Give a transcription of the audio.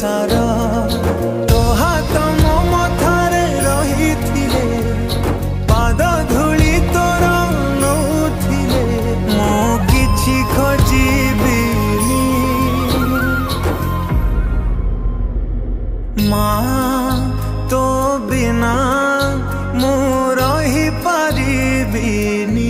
संसार तो हाथ मो मथारे रही थिले पाद धूली तोर नौथिले मो किछि खोजिबिनी माँ तो बिना मु रही पारिबिनी।